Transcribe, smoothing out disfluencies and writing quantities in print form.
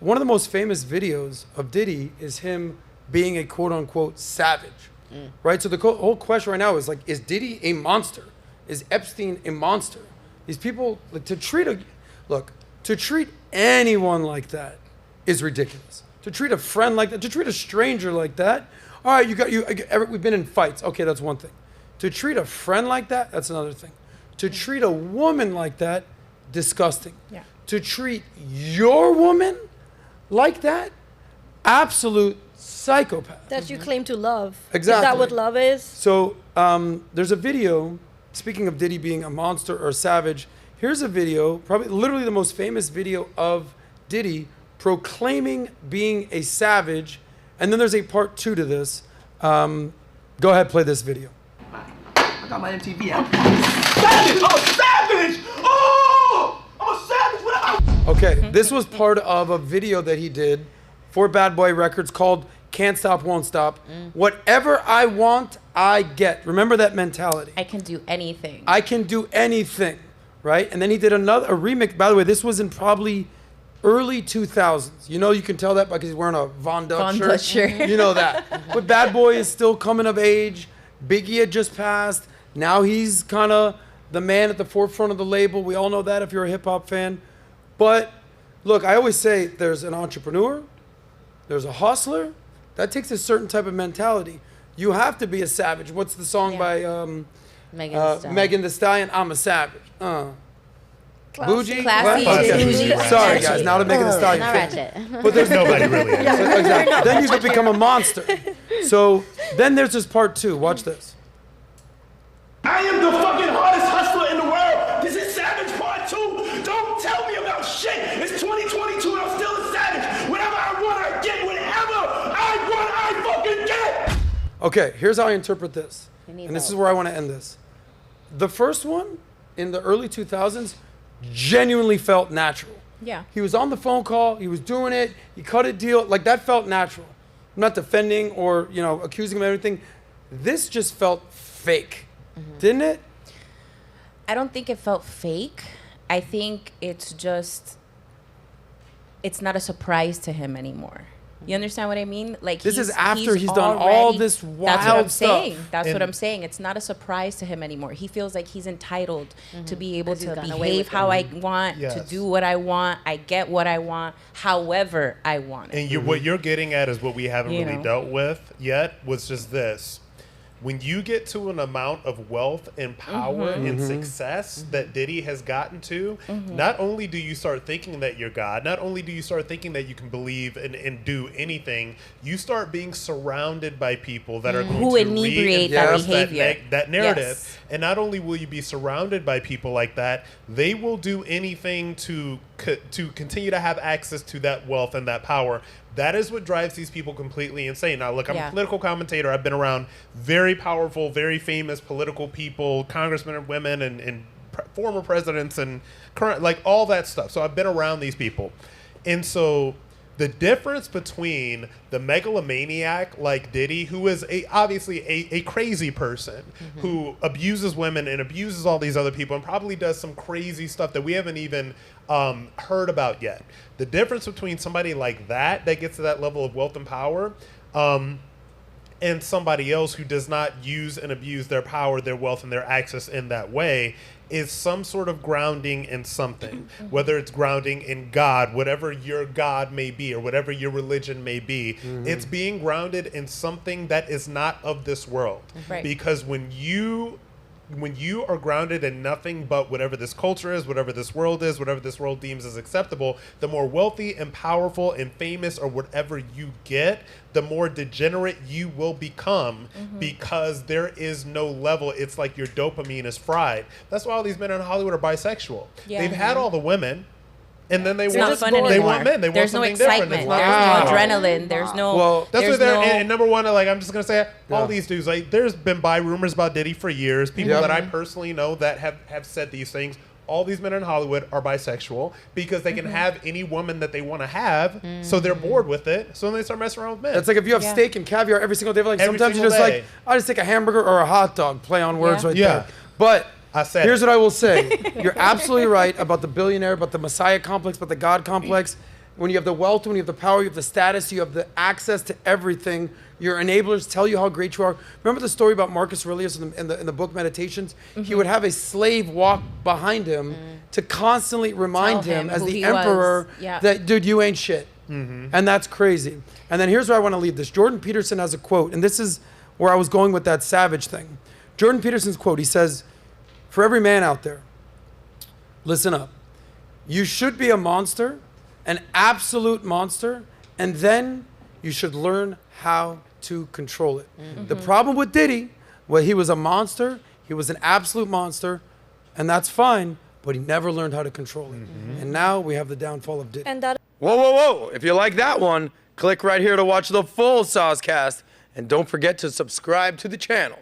one of the most famous videos of Diddy is him being a quote unquote savage, right? So the whole question right now is like, is Diddy a monster? Is Epstein a monster? These people, like, to treat anyone like that is ridiculous. To treat a friend like that, to treat a stranger like that, all right, we've been in fights. Okay, that's one thing. To treat a friend like that, that's another thing. To treat a woman like that, disgusting. Yeah. To treat your woman like that, absolute psychopath. That you claim to love. Exactly. Is that what love is? So there's a video, speaking of Diddy being a monster or a savage, here's a video, probably literally the most famous video of Diddy proclaiming being a savage. And then there's a part 2 to this. Go ahead, play this video. I got my MTV out. Savage! I'm a savage! Oh! I'm a savage! What? Okay, this was part of a video that he did for Bad Boy Records called Can't Stop, Won't Stop. Whatever I want, I get. Remember that mentality. I can do anything. I can do anything, right? And then he did a remix. By the way, this was in probably early 2000s. You know, you can tell that because he's wearing a Von Dutch shirt. You know that. But Bad Boy is still coming of age. Biggie had just passed. Now he's kind of the man at the forefront of the label. We all know that if you're a hip hop fan. But look, I always say there's an entrepreneur, there's a hustler. That takes a certain type of mentality. You have to be a savage. What's the song by Megan Thee Stallion? I'm a savage. Bougie? Classy. Okay. Bougie. Sorry, guys. Not a Megan Thee Stallion Not fan. ratchet. But there's Nobody really is. Exactly. Then you could become a monster. So then there's this part 2. Watch this. I am the fucking hardest hustler in the world. This is Savage Part 2. Don't tell me about shit. It's 2022 and I'm still a savage. Whatever I want, I get. Whatever I want, I fucking get. Okay, here's how I interpret this. And this is where I want to end this. The first one, in the early 2000s, genuinely felt natural. Yeah. He was on the phone call, he was doing it, he cut a deal, like that felt natural. I'm not defending or, accusing him of anything. This just felt fake, didn't it? I don't think it felt fake. I think it's not a surprise to him anymore. You understand what I mean? Like this is after he's done all this wild That's what I'm stuff. saying. That's what I'm saying. It's not a surprise to him anymore. He feels like he's entitled to be able to behave how I want, to do what I want. I get what I want, however I want it. And what you're getting at is what we haven't really dealt with yet, was just this. When you get to an amount of wealth and power and success that Diddy has gotten to, not only do you start thinking that you're God, not only do you start thinking that you can believe and do anything, you start being surrounded by people that are going who to inebriate that behavior. That narrative. Yes. And not only will you be surrounded by people like that, they will do anything to continue to have access to that wealth and that power. That is what drives these people completely insane. Now, look, I'm a political commentator. I've been around very powerful, very famous political people, congressmen and women, and former presidents and current, like all that stuff. So I've been around these people. And so the difference between the megalomaniac like Diddy, who is obviously a crazy person who abuses women and abuses all these other people and probably does some crazy stuff that we haven't even heard about yet. The difference between somebody like that gets to that level of wealth and power and somebody else who does not use and abuse their power, their wealth, and their access in that way is some sort of grounding in something, whether it's grounding in God, whatever your God may be, or whatever your religion may be. It's being grounded in something that is not of this world. Right. Because when you are grounded in nothing but whatever this culture is, whatever this world is, whatever this world deems as acceptable, the more wealthy and powerful and famous or whatever you get, the more degenerate you will become because there is no level. It's like your dopamine is fried. That's why all these men in Hollywood are bisexual. Yeah. They've had all the women. And then they It's want not fun they anymore. want men. They There's want no something excitement. different. There's no adrenaline. There's no. Well, That's what they're. no, And number one, like I'm just gonna say, all these dudes. Like, there's been rumors about Diddy for years. People that I personally know that have said these things. All these men in Hollywood are bisexual because they can have any woman that they want to have. So they're bored with it. So then they start messing around with men. It's like if you have steak and caviar every single day. Like Every sometimes you're just single day. like, I'll just take a hamburger or a hot dog. Play on words right Yeah. there. But I said here's what I will say. You're absolutely right about the billionaire, about the Messiah complex, about the God complex. when you have the wealth, when you have the power, you have the status, you have the access to everything. Your enablers tell you how great you are. Remember the story about Marcus Aurelius in the book Meditations? He would have a slave walk behind him to constantly remind him as the emperor that, dude, you ain't shit. And that's crazy. And then here's where I want to leave this. Jordan Peterson has a quote, and this is where I was going with that savage thing. Jordan Peterson's quote, he says, for every man out there, listen up. You should be a monster, an absolute monster, and then you should learn how to control it. The problem with Diddy, well, he was a monster, he was an absolute monster, and that's fine, but he never learned how to control it. And now we have the downfall of Diddy. And that. Whoa, whoa, whoa. If you like that one, click right here to watch the full SOSCAST, and don't forget to subscribe to the channel.